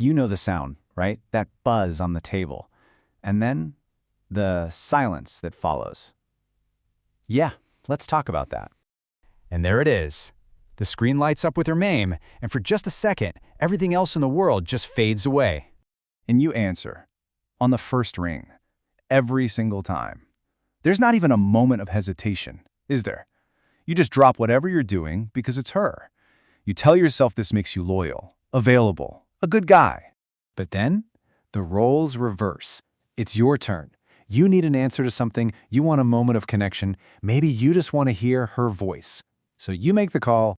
You know the sound, right? That buzz on the table. And then the silence that follows. Yeah, let's talk about that. And there it is. The screen lights up with her name, and for just a second, everything else in the world just fades away. And you answer, on the first ring, every single time. There's not even a moment of hesitation, is there? You just drop whatever you're doing because it's her. You tell yourself this makes you loyal, available, a good guy. But then, the roles reverse. It's your turn. You need an answer to something, you want a moment of connection, maybe you just want to hear her voice. So you make the call,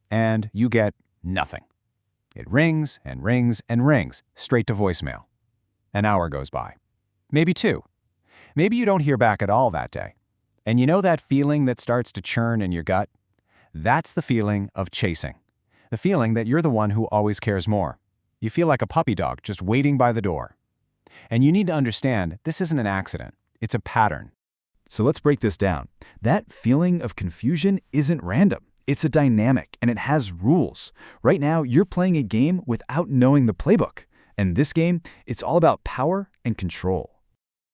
and you get nothing. It rings and rings and rings, straight to voicemail. An hour goes by. Maybe 2. Maybe you don't hear back at all that day. And you know that feeling that starts to churn in your gut? That's the feeling of chasing. The feeling that you're the one who always cares more. You feel like a puppy dog just waiting by the door. And you need to understand, this isn't an accident. It's a pattern. So let's break this down. That feeling of confusion isn't random. It's a dynamic, and it has rules. Right now, you're playing a game without knowing the playbook. And this game, it's all about power and control.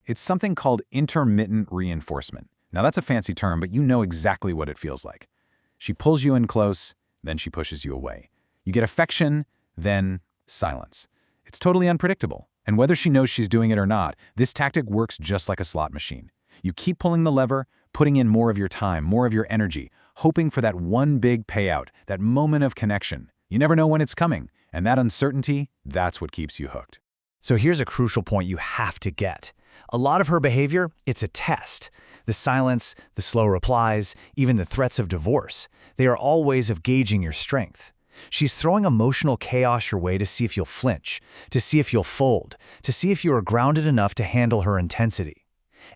It's something called intermittent reinforcement. Now that's a fancy term, but you know exactly what it feels like. She pulls you in close, then she pushes you away. You get affection, then silence. It's totally unpredictable. And whether she knows she's doing it or not, this tactic works just like a slot machine. You keep pulling the lever, putting in more of your time, more of your energy, hoping for that one big payout, that moment of connection. You never know when it's coming, and that uncertainty, that's what keeps you hooked. So here's a crucial point you have to get. A lot of her behavior, it's a test. The silence, the slow replies, even the threats of divorce, they are all ways of gauging your strength. She's throwing emotional chaos your way to see if you'll flinch, to see if you'll fold, to see if you are grounded enough to handle her intensity.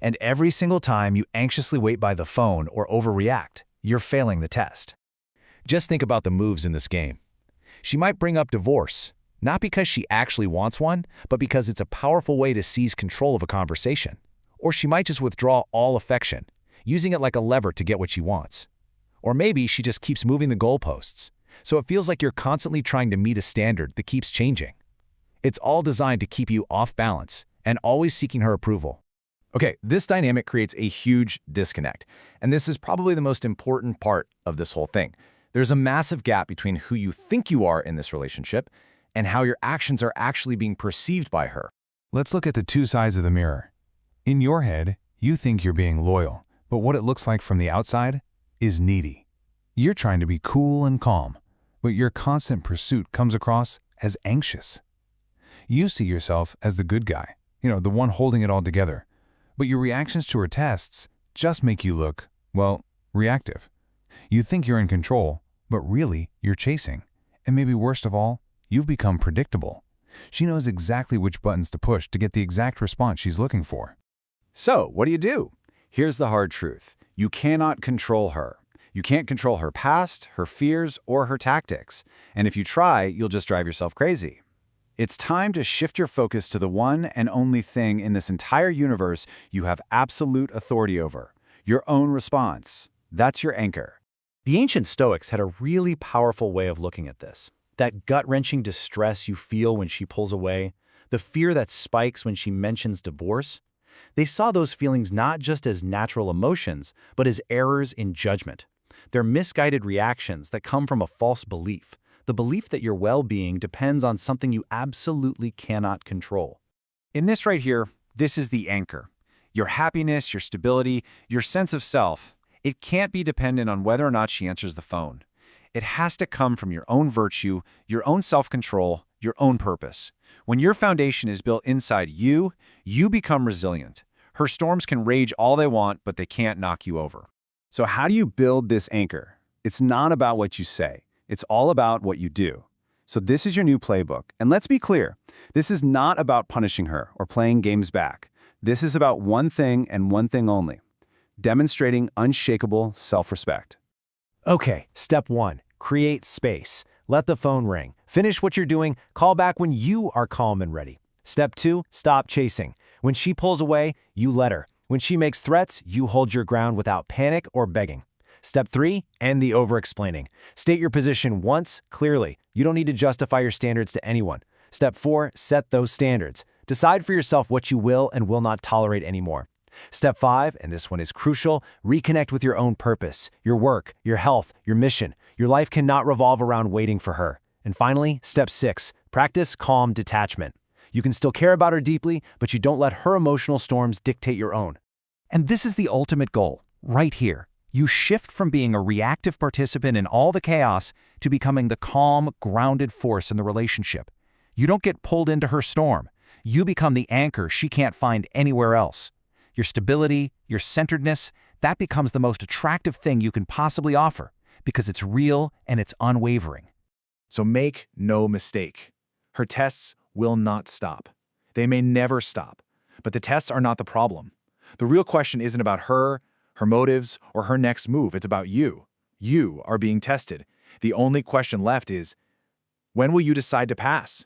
And every single time you anxiously wait by the phone or overreact, you're failing the test. Just think about the moves in this game. She might bring up divorce, not because she actually wants one, but because it's a powerful way to seize control of a conversation. Or she might just withdraw all affection, using it like a lever to get what she wants. Or maybe she just keeps moving the goalposts, so it feels like you're constantly trying to meet a standard that keeps changing. It's all designed to keep you off balance and always seeking her approval. Okay, this dynamic creates a huge disconnect, and this is probably the most important part of this whole thing. There's a massive gap between who you think you are in this relationship and how your actions are actually being perceived by her. Let's look at the two sides of the mirror. In your head, you think you're being loyal, but what it looks like from the outside is needy. You're trying to be cool and calm, but your constant pursuit comes across as anxious. You see yourself as the good guy, the one holding it all together. But your reactions to her tests just make you look, well, reactive. You think you're in control, but really you're chasing. And maybe worst of all, you've become predictable. She knows exactly which buttons to push to get the exact response she's looking for. So, what do? Here's the hard truth. You cannot control her. You can't control her past, her fears, or her tactics. And if you try, you'll just drive yourself crazy. It's time to shift your focus to the one and only thing in this entire universe you have absolute authority over, your own response. That's your anchor. The ancient Stoics had a really powerful way of looking at this. That gut-wrenching distress you feel when she pulls away, the fear that spikes when she mentions divorce. They saw those feelings not just as natural emotions, but as errors in judgment. They're misguided reactions that come from a false belief. The belief that your well-being depends on something you absolutely cannot control. In this right here, this is the anchor. Your happiness, your stability, your sense of self. It can't be dependent on whether or not she answers the phone. It has to come from your own virtue, your own self-control, your own purpose. When your foundation is built inside you, you become resilient. Her storms can rage all they want, but they can't knock you over. So how do you build this anchor? It's not about what you say. It's all about what you do. So this is your new playbook. And let's be clear, this is not about punishing her or playing games back. This is about one thing and one thing only: demonstrating unshakable self-respect. Okay, step 1, create space. Let the phone ring. Finish what you're doing. Call back when you are calm and ready. Step 2, stop chasing. When she pulls away, you let her. When she makes threats, you hold your ground without panic or begging. Step 3, end the over-explaining. State your position once, clearly. You don't need to justify your standards to anyone. Step 4, set those standards. Decide for yourself what you will and will not tolerate anymore. Step 5, and this one is crucial, reconnect with your own purpose, your work, your health, your mission. Your life cannot revolve around waiting for her. And finally, step 6, practice calm detachment. You can still care about her deeply, but you don't let her emotional storms dictate your own. And this is the ultimate goal, right here. You shift from being a reactive participant in all the chaos to becoming the calm, grounded force in the relationship. You don't get pulled into her storm. You become the anchor she can't find anywhere else. Your stability, your centeredness, that becomes the most attractive thing you can possibly offer because it's real and it's unwavering. So make no mistake. Her tests will not stop. They may never stop, but the tests are not the problem. The real question isn't about her motives, or her next move. It's about you. You are being tested. The only question left is, when will you decide to pass?